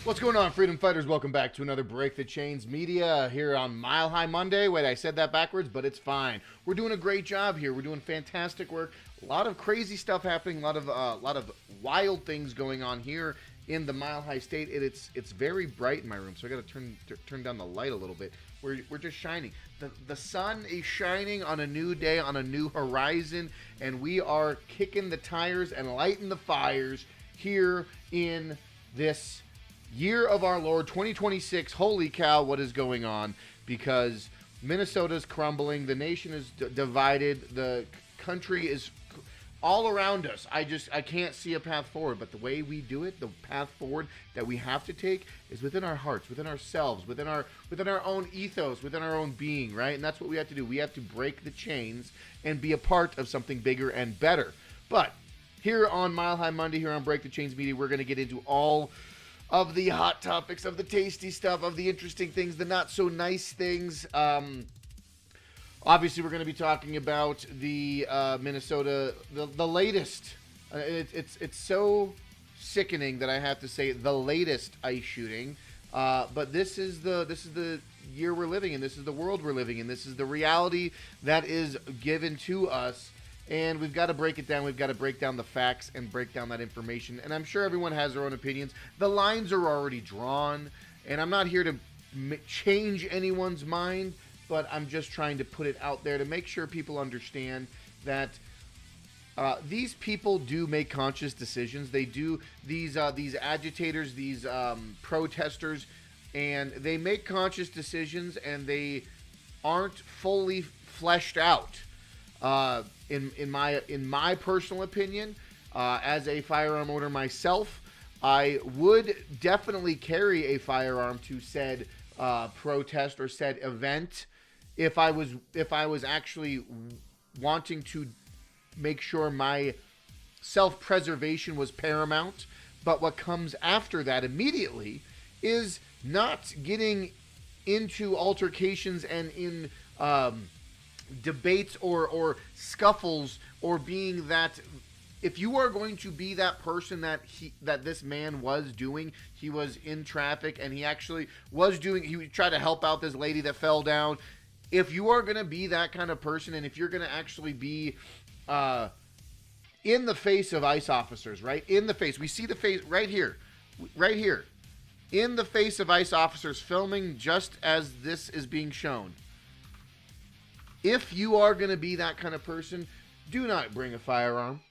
What's going on, freedom fighters? Welcome back to another Break the Chains Media here on Mile High Monday. Wait, I said that backwards, but it's fine. We're doing a great job here. We're doing fantastic work. A lot of crazy stuff happening. A lot of wild things going on here in the Mile High State. It's very bright in my room, so I got to turn down the light a little bit. We're just shining. The sun is shining on a new day, on a new horizon, and we are kicking the tires and lighting the fires here in this year of our Lord 2026. Holy cow, what is going on? Because Minnesota's crumbling, the nation is divided, the country is all around us. I can't see a path forward, but the way we do it, the path forward that we have to take is within our hearts, within ourselves, within our own ethos, within our own being, right? And that's what we have to do. We have to break the chains and be a part of something bigger and better. But here on Mile High Monday, here on Break the Chains Media, we're going to get into all of the hot topics, of the tasty stuff, of the interesting things, the not so nice things. Obviously, we're going to be talking about the Minnesota, the latest. It's so sickening that I have to say the latest ICE shooting. But this is the year we're living in. This is the world we're living in. This is the reality that is given to us. And we've got to break it down. We've got to break down the facts and break down that information. And I'm sure everyone has their own opinions. The lines are already drawn. And I'm not here to change anyone's mind, but I'm just trying to put it out there to make sure people understand that these people do make conscious decisions. They do, these agitators, these protesters, and they make conscious decisions, and they aren't fully fleshed out. In my personal opinion, as a firearm owner myself, I would definitely carry a firearm to said protest or said event if I was actually wanting to make sure my self-preservation was paramount. But what comes after that immediately is not getting into altercations and in debates or scuffles, or being that if you are going to be that person that this man was doing, he was in traffic and he actually was doing, he tried to help out this lady that fell down. If you are going to be that kind of person, and if you're going to actually be in the face of ICE officers, right? In the face. We see the face right here. In the face of ICE officers filming just as this is being shown. If you are going to be that kind of person, do not bring a firearm.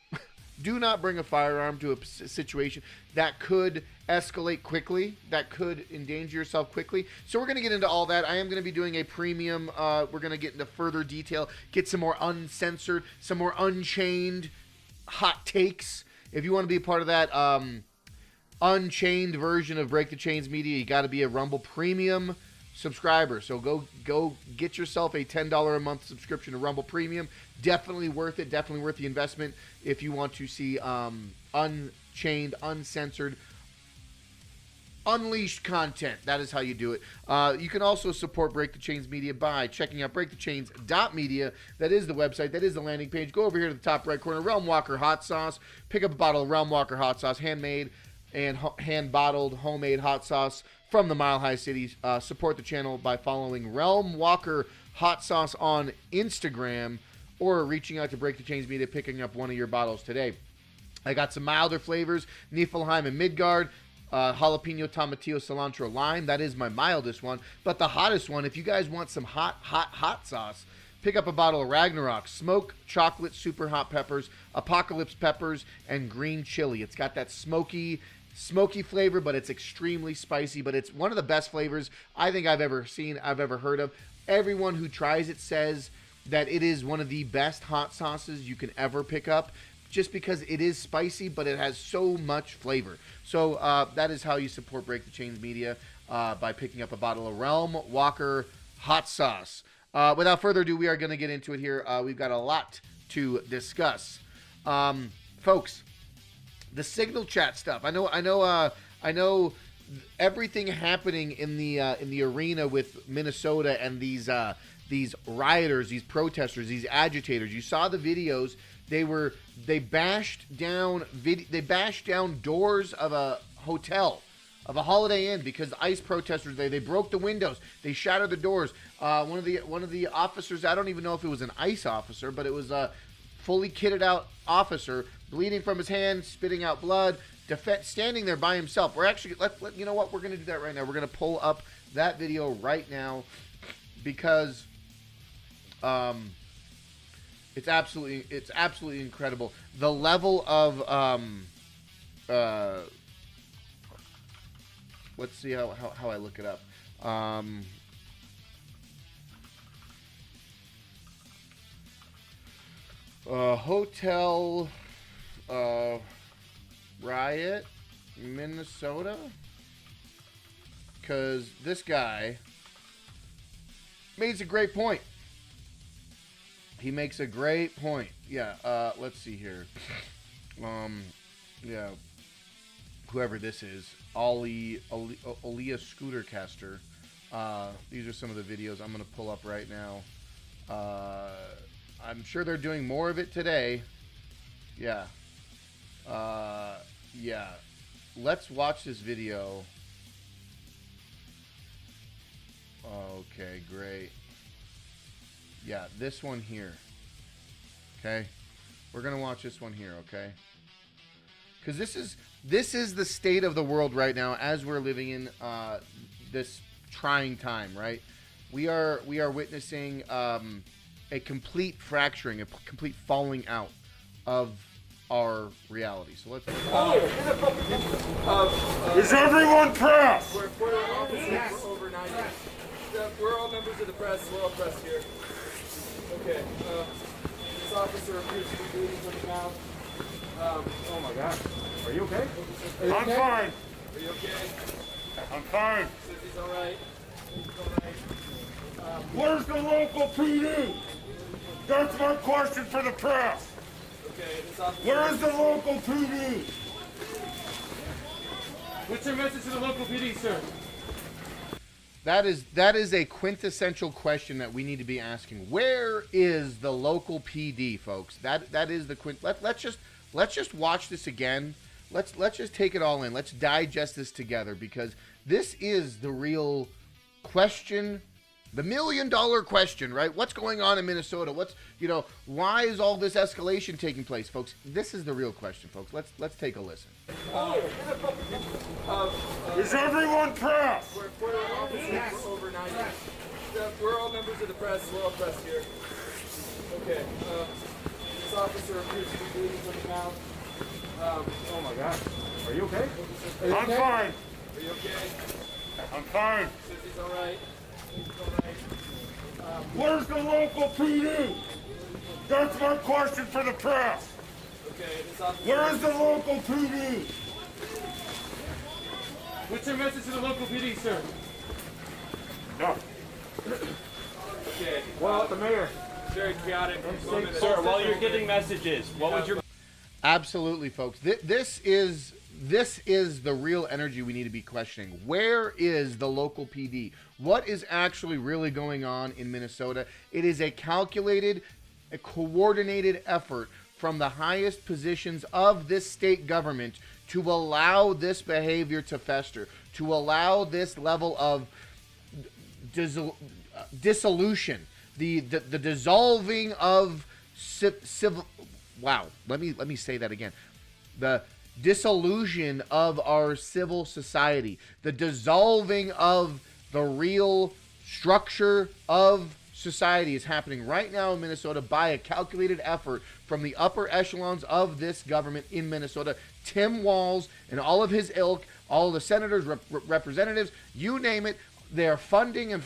Do not bring a firearm to a situation that could escalate quickly, that could endanger yourself quickly. So we're going to get into all that. I am going to be doing a premium. We're going to get into further detail, get some more uncensored, some more unchained hot takes. If you want to be a part of that unchained version of Break the Chains Media, you got to be a Rumble Premium subscriber. So go get yourself a $10 a month subscription to Rumble Premium. Definitely worth it. Definitely worth the investment if you want to see unchained, uncensored, unleashed content. That is how you do it. You can also support Break the Chains Media by checking out breakthechains.media. That is the website. That is the landing page. Go over here to the top right corner, Realm Walker Hot Sauce. Pick up a bottle of Realm Walker Hot Sauce, handmade and hand-bottled homemade hot sauce from the Mile High City. Support the channel by following Realm Walker Hot Sauce on Instagram, or reaching out to Break the Chains Media, picking up one of your bottles today. I got some milder flavors, Niflheim and Midgard, jalapeno, tomatillo, cilantro, lime. That is my mildest one. But the hottest one, if you guys want some hot sauce, pick up a bottle of Ragnarok, smoke, chocolate, super hot peppers, apocalypse peppers, and green chili. It's got that smoky flavor, but it's extremely spicy. But it's one of the best flavors I think I've ever seen, I've ever heard of. Everyone who tries it says that it is one of the best hot sauces you can ever pick up, just because it is spicy, but it has so much flavor. So that is how you support Break the Chains Media, by picking up a bottle of Realm Walker Hot Sauce. Without further ado, we are going to get into it here. We've got a lot to discuss. Folks, the signal chat stuff. I know everything happening in the arena with Minnesota and these rioters, these protesters, these agitators. You saw the videos. They bashed down doors of a hotel, of a Holiday Inn because ICE protesters they broke the windows, they shattered the doors. One of the officers, I don't even know if it was an ICE officer, but it was a fully kitted out officer, bleeding from his hand, spitting out blood, standing there by himself. We're actually you know what? We're gonna do that right now. We're gonna pull up that video right now because it's absolutely incredible. The level of let's see how I look it up. Hotel riot, Minnesota, because this guy makes a great point. He makes a great point. Yeah. Let's see here. Yeah. Whoever this is, Aaliyah Scootercaster. These are some of the videos I'm going to pull up right now. I'm sure they're doing more of it today. Yeah. Yeah. Let's watch this video. Okay, great. Yeah, this one here. Okay? We're going to watch this one here, okay? Because this is the state of the world right now as we're living in this trying time, right? We are witnessing a complete fracturing, a complete falling out of our reality. So let's. Is everyone press? We're over 90. We're all members of the press. We're all press here. Okay. This officer appears to be bleeding from the mouth. Oh my God. Are you okay? Are you I'm okay? fine. Are you okay? I'm fine. Says he's all right. He's all right. Where's the local PD? That's my question for the press. Okay. This officer. Where is the local PD? What's your message to the local PD, sir? That is a quintessential question that we need to be asking. Where is the local PD, folks? That is the let's just watch this again. Let's just take it all in. Let's digest this together because this is the real question, the $1 million question, right? What's going on in Minnesota? Why is all this escalation taking place, folks? This is the real question, folks. Let's take a listen. Is everyone press? We're over 90. We're all members of the press. We're all press here. Okay. This officer appears to be bleeding from the mouth. Oh my God. Are you okay? Are you I'm okay? fine. Are you okay? I'm fine. Says he's all right. He's all right. Where's the local PD? That's my question for the press. Okay. This officer. Where is the local PD? What's your message to the local PD, sir? No. Okay. Well, the mayor. Very chaotic. Sir, while you're getting messages, what would your... Absolutely, folks. This is the real energy we need to be questioning. Where is the local PD? What is actually really going on in Minnesota? It is a calculated, a coordinated effort from the highest positions of this state government to allow this behavior to fester, to allow this level of dissolution, the dissolving of civil. Wow, let me say that again. The dissolution of our civil society, the dissolving of the real structure of society is happening right now in Minnesota by a calculated effort from the upper echelons of this government in Minnesota. Tim Walz and all of his ilk, all of the senators, representatives, you name it, they're funding and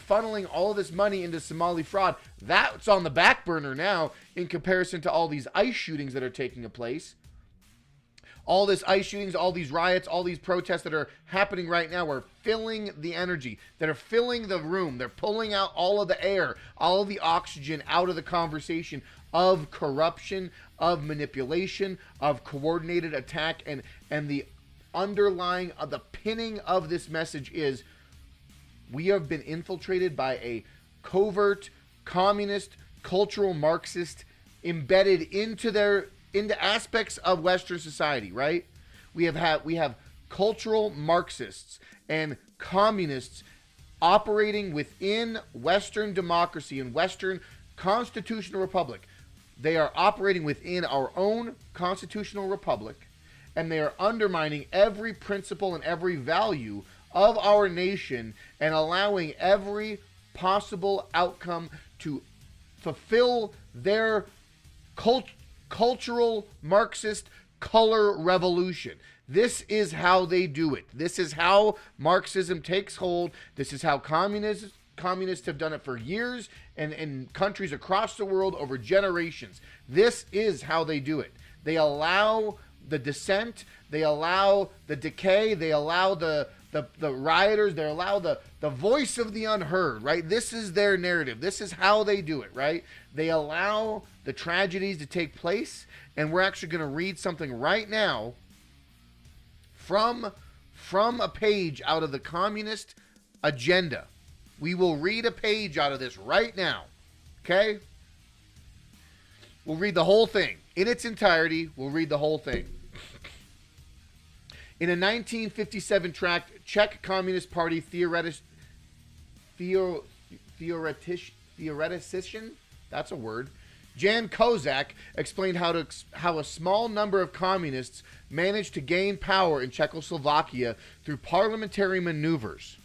funneling all of this money into Somali fraud. That's on the back burner now in comparison to all these ICE shootings that are taking place. All this ICE shootings, all these riots, all these protests that are happening right now are filling the energy, that are filling the room. They're pulling out all of the air, all of the oxygen out of the conversation of corruption, of manipulation, of coordinated attack. And the underlying, the pinning of this message is we have been infiltrated by a covert, communist, cultural Marxist embedded into aspects of Western society, right? We have cultural Marxists and communists operating within Western democracy and Western constitutional republic. They are operating within our own constitutional republic, and they are undermining every principle and every value of our nation and allowing every possible outcome to fulfill their cultural Marxist color revolution. This is how they do it. This is how Marxism takes hold. This is how communists have done it for years and in countries across the world over generations. This is how they do it. They allow the dissent, they allow the decay, they allow the rioters, they allow the voice of the unheard, right? This is their narrative. This is how they do it, right? They allow the tragedies to take place, and we're actually going to read something right now from a page out of the communist agenda. We will read a page out of this right now, okay? We'll read the whole thing. In its entirety, we'll read the whole thing. In a 1957 tract, Czech Communist Party theoretician, that's a word, Jan Kozak explained how a small number of communists managed to gain power in Czechoslovakia through parliamentary maneuvers.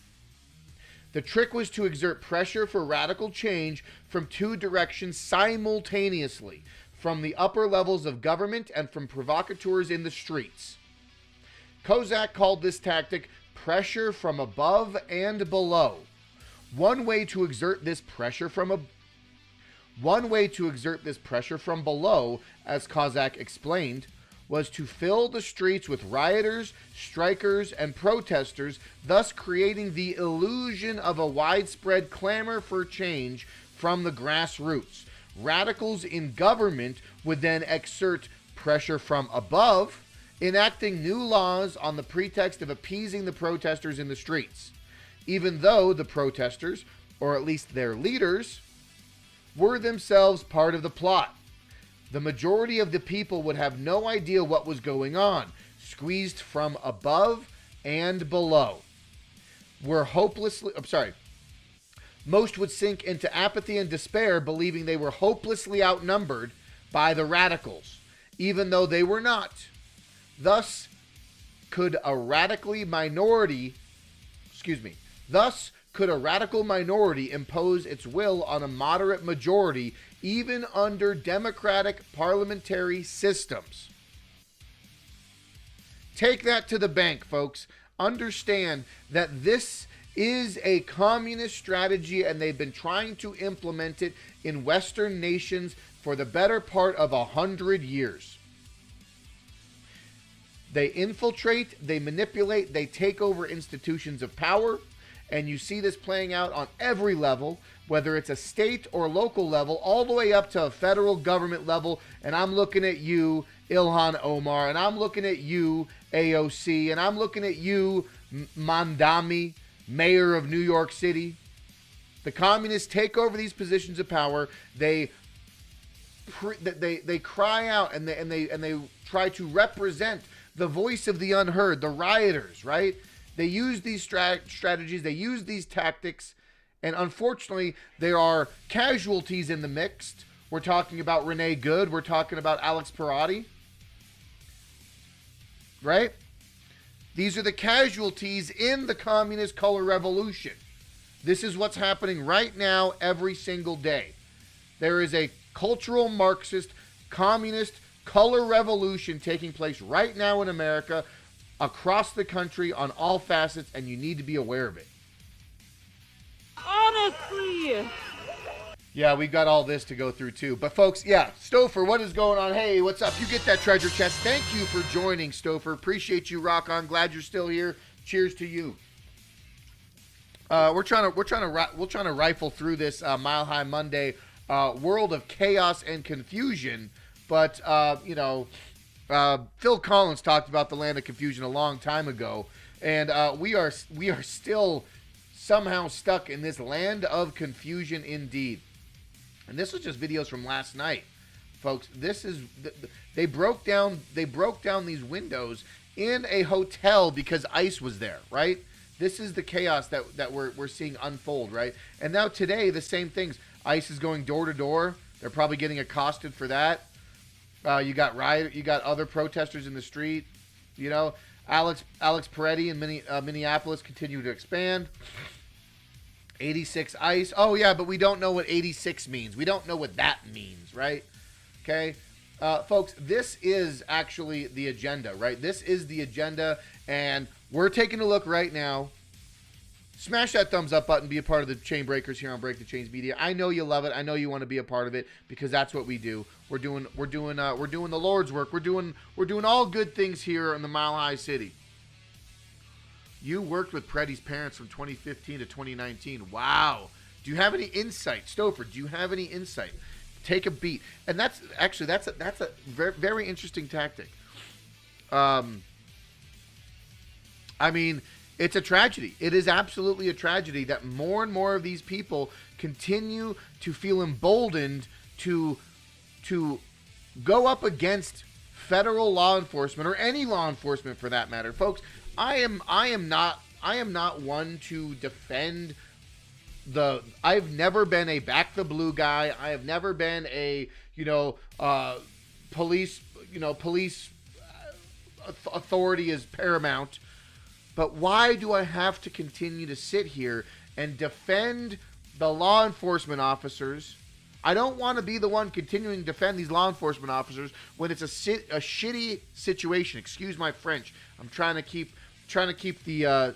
The trick was to exert pressure for radical change from two directions simultaneously, from the upper levels of government and from provocateurs in the streets. Kozak called this tactic pressure from above and below. One way to exert this pressure from below, as Kozak explained, was to fill the streets with rioters, strikers, and protesters, thus creating the illusion of a widespread clamor for change from the grassroots. Radicals in government would then exert pressure from above, enacting new laws on the pretext of appeasing the protesters in the streets, even though the protesters, or at least their leaders, were themselves part of the plot. The majority of the people would have no idea what was going on, squeezed from above and below. Most would sink into apathy and despair, believing they were hopelessly outnumbered by the radicals, even though they were not. Thus could a radical minority impose its will on a moderate majority, even under democratic parliamentary systems. Take that to the bank, folks. Understand that this is a communist strategy, and they've been trying to implement it in Western nations for the better part of 100 years. They infiltrate, they manipulate, they take over institutions of power, and you see this playing out on every level, whether it's a state or local level, all the way up to a federal government level. And I'm looking at you, Ilhan Omar, and I'm looking at you, AOC, and I'm looking at you, Mandami, mayor of New York City. The communists take over these positions of power. They cry out and they try to represent the voice of the unheard, the rioters, right? They use these strategies, they use these tactics, and unfortunately, there are casualties in the mix. We're talking about Renee Good, we're talking about Alex Parati, right? These are the casualties in the communist color revolution. This is what's happening right now every single day. There is a cultural Marxist, communist color revolution taking place right now in America, across the country, on all facets, and you need to be aware of it. Honestly. Yeah, we got all this to go through too. But folks, yeah, Stouffer, what is going on? Hey, what's up? You get that treasure chest. Thank you for joining, Stouffer. Appreciate you, rock on. Glad you're still here. Cheers to you. We're trying to rifle through this Mile High Monday world of chaos and confusion. But Phil Collins talked about the land of confusion a long time ago, and we are still somehow stuck in this land of confusion indeed. And this was just videos from last night. folks. They broke down these windows in a hotel because ICE was there, right? This is the chaos that we're seeing unfold, right? And now today, the same things. ICE is going door to door. They're probably getting accosted for that. You got other protesters in the street. You know, Alex Peretti in Minneapolis continue to expand. 86 ICE. Oh yeah, but we don't know what 86 means. We don't know what that means, right? Okay, folks, this is actually the agenda, right? This is the agenda, and we're taking a look right now. Smash that thumbs up button. Be a part of the Chain Breakers here on Break the Chains Media. I know you love it. I know you want to be a part of it because that's what we do. We're doing the Lord's work. We're doing all good things here in the Mile High City. You worked with Preddy's parents from 2015 to 2019. Wow. Do you have any insight, Stouffer? Do you have any insight? Take a beat. And that's a very, very interesting tactic. I mean, it's a tragedy. It is absolutely a tragedy that more and more of these people continue to feel emboldened to go up against federal law enforcement or any law enforcement for that matter. Folks, I am not one to defend I've never been a back the blue guy. I have never been a, police authority is paramount. But why do I have to continue to sit here and defend the law enforcement officers? I don't want to be the one continuing to defend these law enforcement officers when it's a shitty situation. Excuse my French. I'm trying to keep the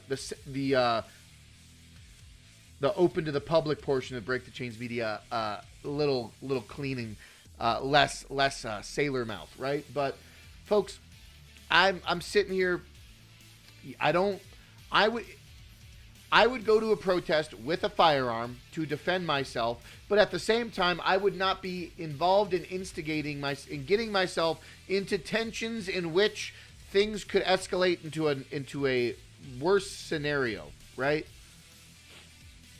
open to the public portion of Break the Chains Media a little cleaning, less sailor mouth, right? But folks, I'm sitting here. I would go to a protest with a firearm to defend myself, but at the same time, I would not be involved in in getting myself into tensions in which things could escalate into a worse scenario, right?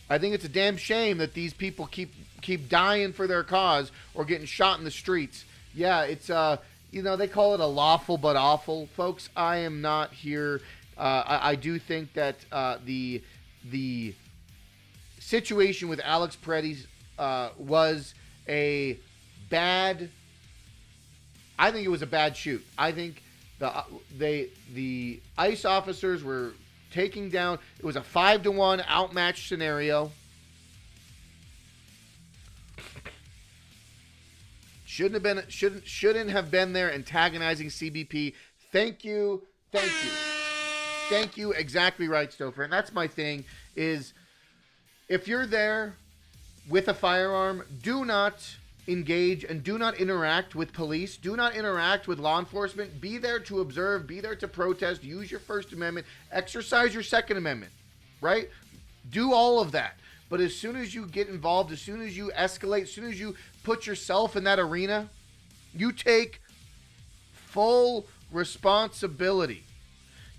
I think it's a damn shame that these people keep dying for their cause or getting shot in the streets. Yeah, it's they call it a lawful but awful, folks. I am not here. I do think that the situation with Alex Peretti was a bad. I think it was a bad shoot. I think the ICE officers were taking down. It was a 5-to-1 outmatched scenario. Shouldn't have been there antagonizing CBP. Thank you. Exactly right, Stouffer. And that's my thing is if you're there with a firearm, do not engage and do not interact with police. Do not interact with law enforcement. Be there to observe. Be there to protest. Use your First Amendment. Exercise your Second Amendment. Right? Do all of that. But as soon as you get involved, as soon as you escalate, as soon as you put yourself in that arena, you take full responsibility.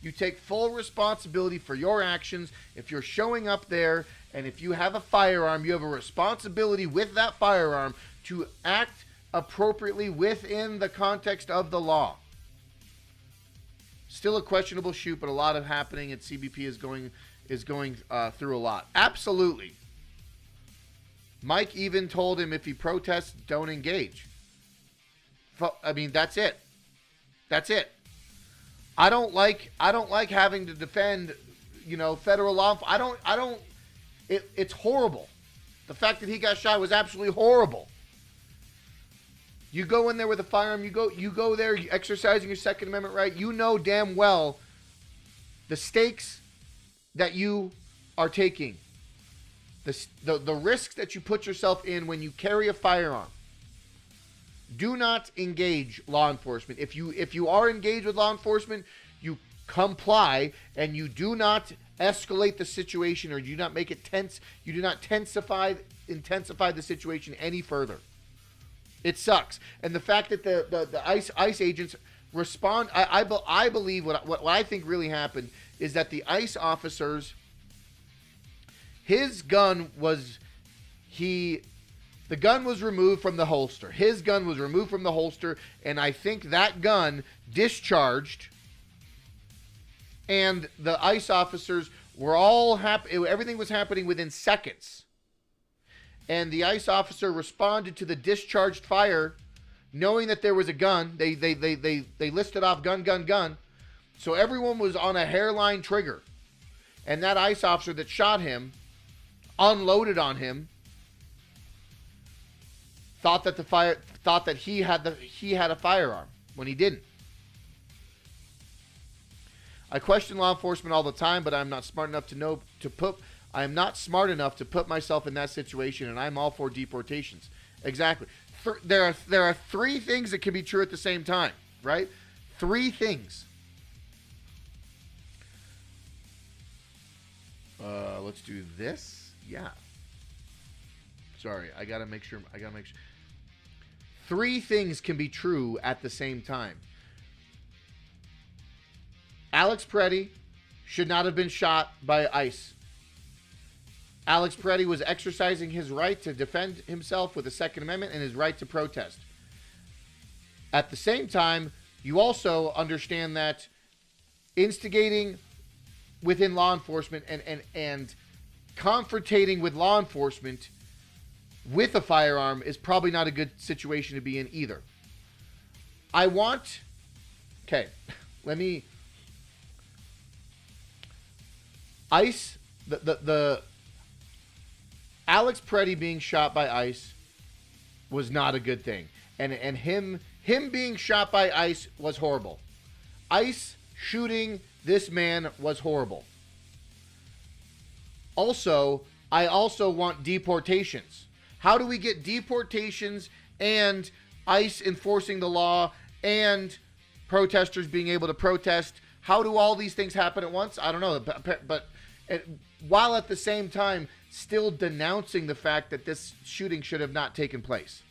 You take full responsibility for your actions. If you're showing up there and if you have a firearm, you have a responsibility with that firearm to act appropriately within the context of the law. Still a questionable shoot, but a lot of happening at CBP is going through a lot. Absolutely. Mike even told him if he protests, don't engage. I mean, that's it. That's it. I don't like having to defend, federal law. It's horrible. The fact that he got shot was absolutely horrible. You go in there with a firearm, you go there exercising your Second Amendment right. You know damn well the stakes that you are taking. The risks that you put yourself in when you carry a firearm. Do not engage law enforcement. If you are engaged with law enforcement, you comply and you do not escalate the situation or you do not make it tense. You do not intensify the situation any further. It sucks. And the fact that the ICE agents respond, I believe what I think really happened is that the ICE officers, his gun was, he The gun was removed from the holster. His gun was removed from the holster, and I think that gun discharged, and the ICE officers were all happy. Everything was happening within seconds. And the ICE officer responded to the discharged fire, knowing that there was a gun. They listed off gun, gun, gun. So everyone was on a hairline trigger. And that ICE officer that shot him unloaded on him. Thought that he had a firearm when he didn't. I question law enforcement all the time, but I'm not smart enough I am not smart enough to put myself in that situation, and I'm all for deportations. Exactly. There are three things that can be true at the same time, right? Three things. Let's do this. Yeah. Sorry, I gotta make sure. Three things can be true at the same time. Alex Peretti should not have been shot by ICE. Alex Peretti was exercising his right to defend himself with the Second Amendment and his right to protest. At the same time, you also understand that instigating within law enforcement and confrontating with law enforcement with a firearm is probably not a good situation to be in either. ICE, the Alex Peretti being shot by ICE was not a good thing. And him being shot by ICE was horrible. ICE shooting this man was horrible. Also, I also want deportations. How do we get deportations and ICE enforcing the law and protesters being able to protest? How do all these things happen at once? I don't know. But while at the same time still denouncing the fact that this shooting should have not taken place.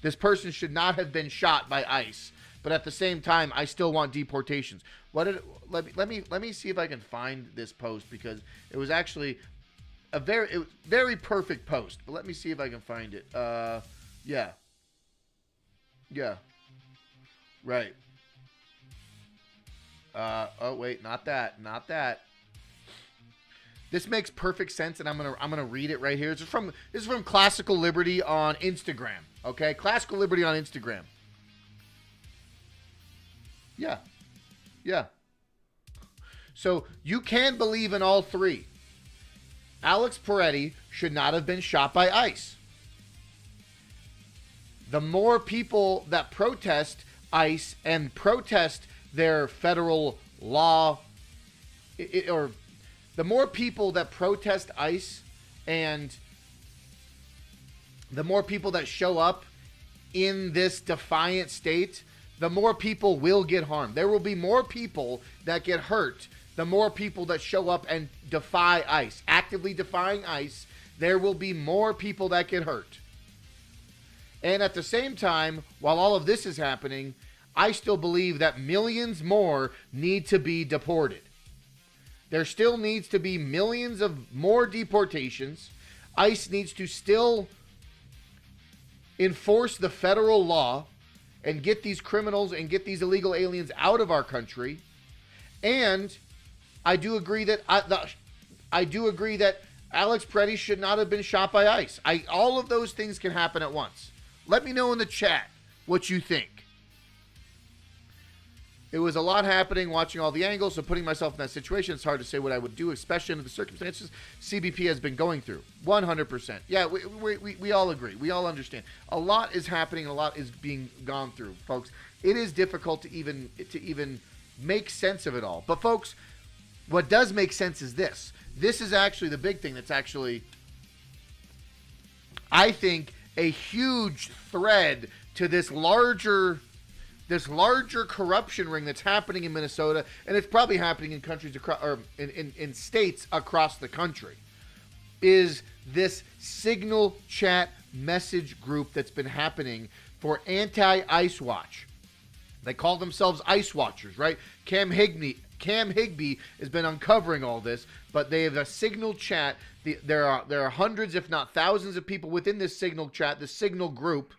This person should not have been shot by ICE. But at the same time, I still want deportations. Let me see if I can find this post, because it was actually a very perfect post. But let me see if I can find it. Yeah. Right. Oh wait, not that. This makes perfect sense, and I'm gonna read it right here. This is from Classical Liberty on Instagram. Okay, Classical Liberty on Instagram. Yeah. So you can believe in all three. Alex Peretti should not have been shot by ICE. The more people that protest ICE and protest their federal law, or the more people that protest ICE and the more people that show up in this defiant state, the more people will get harmed. There will be more people that get hurt. The more people that show up and defy ICE, actively defying ICE, there will be more people that get hurt. And at the same time, while all of this is happening, I still believe that millions more need to be deported. There still needs to be millions of more deportations. ICE needs to still enforce the federal law and get these criminals and get these illegal aliens out of our country. And I do agree that Alex Peretti should not have been shot by ICE. All of those things can happen at once. Let me know in the chat what you think. It was a lot happening, watching all the angles, so putting myself in that situation, it's hard to say what I would do, especially under the circumstances CBP has been going through. 100%. Yeah, we all agree. We all understand. A lot is happening, and a lot is being gone through, folks. It is difficult to even make sense of it all. But, folks, what does make sense is this. This is actually the big thing that's actually, I think, a huge thread to this larger corruption ring that's happening in Minnesota, and it's probably happening in countries across, or in states across the country, is this signal chat message group that's been happening for anti-ICE watch. They call themselves ICE watchers, right? Cam Higney Cam Higbee has been uncovering all this, but they have a Signal chat. There are hundreds, if not thousands, of people within this Signal chat, the Signal group,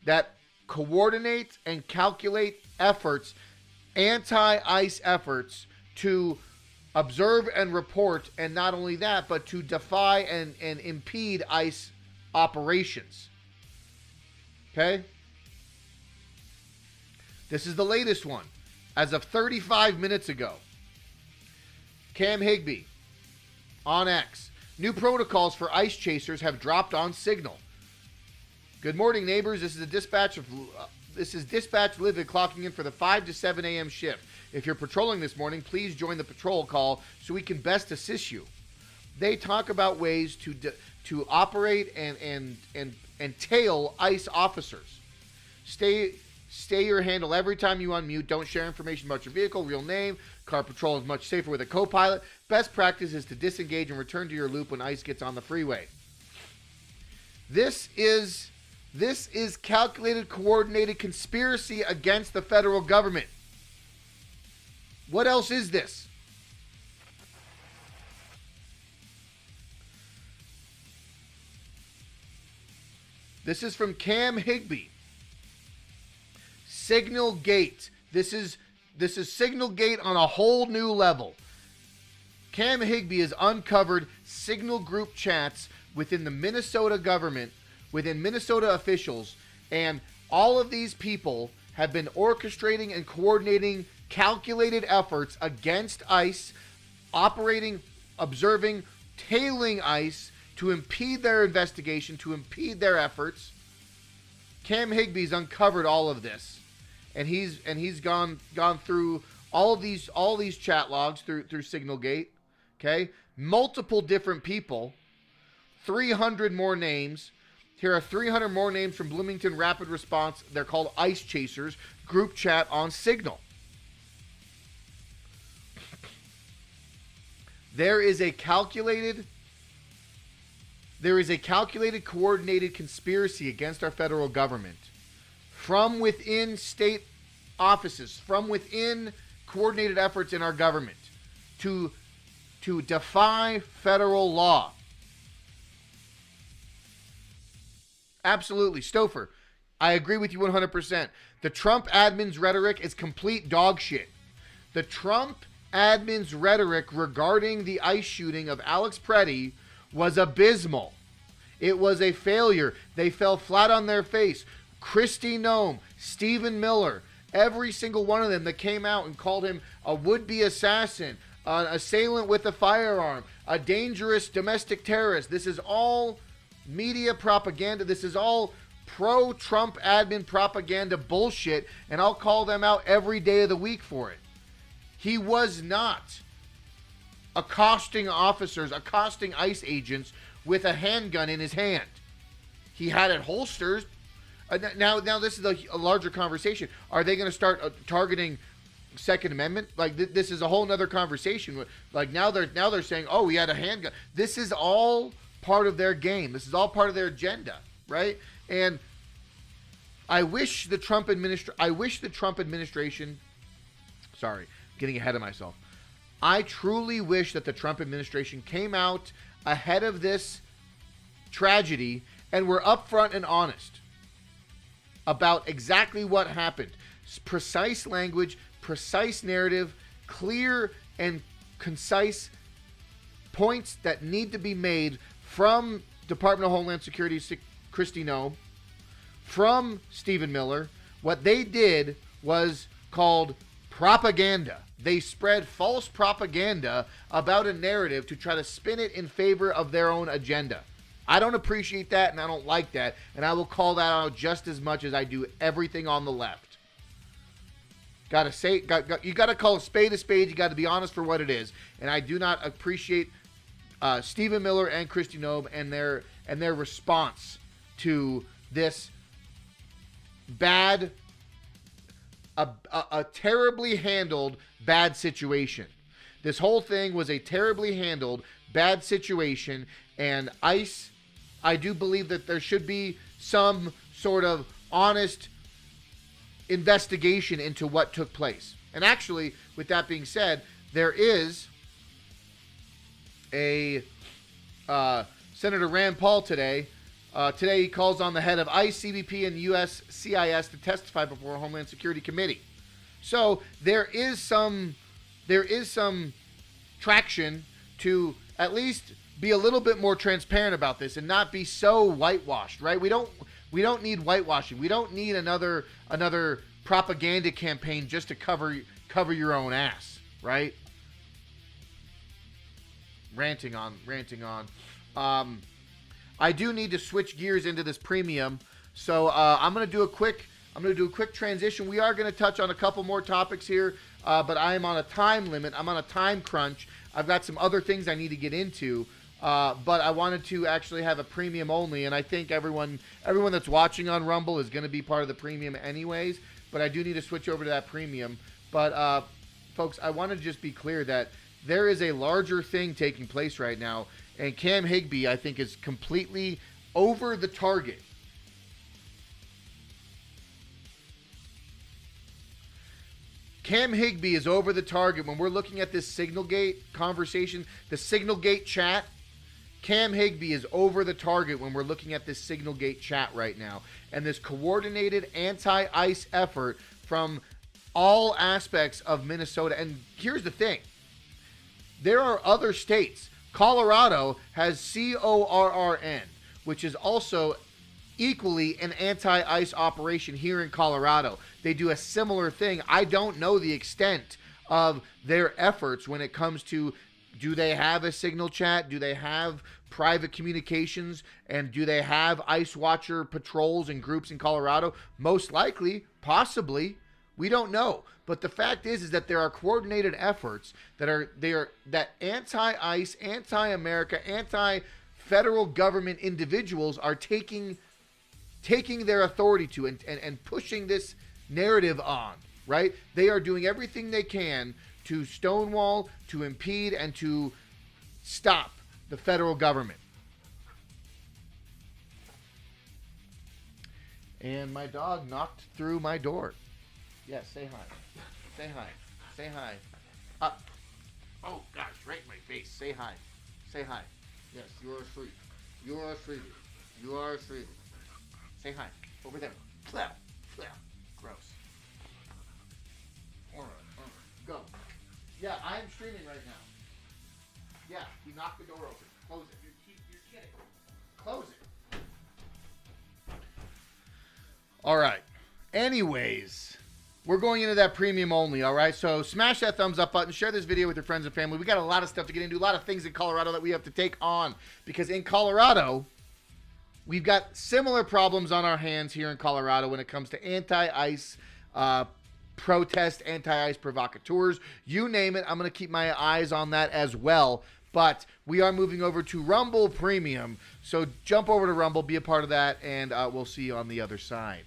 that coordinate and calculate efforts, anti-ICE efforts, to observe and report, and not only that, but to defy and impede ICE operations. Okay? This is the latest one. As of 35 minutes ago, Cam Higbee on X. New protocols for ICE chasers have dropped on Signal. Good morning, neighbors. This is Dispatch Livid clocking in for the 5 to 7 a.m. shift. If you're patrolling this morning, please join the patrol call so we can best assist you. They talk about ways to operate and tail ICE officers. Stay your handle every time you unmute. Don't share information about your vehicle, real name. Car patrol is much safer with a co-pilot. Best practice is to disengage and return to your loop when ICE gets on the freeway. This is calculated, coordinated conspiracy against the federal government. What else is this? This is from Cam Higbee. Signal Gate. This is Signal Gate on a whole new level. Cam Higbee has uncovered Signal group chats within the Minnesota government, within Minnesota officials, and all of these people have been orchestrating and coordinating calculated efforts against ICE, operating, observing, tailing ICE to impede their investigation, to impede their efforts. Cam Higbee's uncovered all of this, and he's gone through all these chat logs through Signalgate. Okay, multiple different people, 300 more names. Here are 300 more names from Bloomington Rapid Response. They're called ICE Chasers group chat on Signal. There is a calculated, coordinated conspiracy against our federal government from within state offices, from within coordinated efforts in our government to defy federal law. Absolutely. Stouffer, I agree with you 100%. The Trump admin's rhetoric is complete dog shit. The Trump admin's rhetoric regarding the ICE shooting of Alex Preddy was abysmal. It was a failure. They fell flat on their face. Kristi Noem, Stephen Miller, every single one of them that came out and called him a would-be assassin, an assailant with a firearm, a dangerous domestic terrorist. This is all media propaganda. This is all pro-Trump admin propaganda bullshit, and I'll call them out every day of the week for it. He was not accosting officers, accosting ICE agents with a handgun in his hand. He had it holsters. Now this is a larger conversation. Are they going to start targeting Second Amendment? Like this is a whole nother conversation. Like now they're saying, oh, he had a handgun. This is all part of their game. This is all part of their agenda, right? And I wish the Trump administration. Sorry, getting ahead of myself. I truly wish that the Trump administration came out ahead of this tragedy and were upfront and honest about exactly what happened. Precise language, precise narrative, clear and concise points that need to be made from Department of Homeland Security Kristi Noem, from Stephen Miller. What they did was called propaganda. They spread false propaganda about a narrative to try to spin it in favor of their own agenda. I don't appreciate that, and I don't like that, and I will call that out just as much as I do everything on the left. You gotta call a spade a spade. You got to be honest for what it is, and I do not appreciate Stephen Miller and Kristi Noem and their response to this bad, a terribly handled bad situation. This whole thing was a terribly handled bad situation, and ICE, I do believe that there should be some sort of honest investigation into what took place. And actually, with that being said, there is a Senator Rand Paul today. Today he calls on the head of ICE, CBP, and U.S. CIS to testify before a Homeland Security Committee. So there is some traction to at least be a little bit more transparent about this and not be so whitewashed, right? We don't need whitewashing. We don't need another propaganda campaign just to cover your own ass, right? Ranting on. I do need to switch gears into this premium, so I'm gonna do a quick transition. We are gonna touch on a couple more topics here, but I am on a time limit. I'm on a time crunch. I've got some other things I need to get into, but I wanted to actually have a premium only, and I think everyone that's watching on Rumble is gonna be part of the premium anyways. But I do need to switch over to that premium. But folks, I want to just be clear that there is a larger thing taking place right now, and Cam Higbee, I think, is completely over the target. Cam Higbee is over the target when we're looking at this Signalgate conversation, the Signalgate chat. Cam Higbee is over the target when we're looking at this Signalgate chat right now, and this coordinated anti-ICE effort from all aspects of Minnesota. And here's the thing. There are other states. Colorado has CORRN, which is also equally an anti-ICE operation here in Colorado. They do a similar thing. I don't know the extent of their efforts when it comes to, do they have a signal chat? Do they have private communications? And do they have ICE Watcher patrols and groups in Colorado? Most likely, possibly. We don't know. But the fact is that there are coordinated efforts that anti-ICE, anti-America, anti-federal government individuals are taking their authority to and pushing this narrative on, right? They are doing everything they can to stonewall, to impede, and to stop the federal government. And my dog knocked through my door. Yes, say hi. Say hi. Say hi. Oh, gosh, right in my face. Say hi. Say hi. Yes, you are asleep. You are asleep. You are asleep. Say hi. Over there. Flow. Flow. Gross. All right. Go. Yeah, I am streaming right now. Yeah, he knocked the door open. Close it. You're kidding. Close it. All right. Anyways, we're going into that premium only, all right? So smash that thumbs up button. Share this video with your friends and family. We got a lot of stuff to get into, a lot of things in Colorado that we have to take on. Because in Colorado, we've got similar problems on our hands here in Colorado when it comes to anti-ICE protest, anti-ICE provocateurs. You name it, I'm going to keep my eyes on that as well. But we are moving over to Rumble Premium. So jump over to Rumble, be a part of that, and we'll see you on the other side.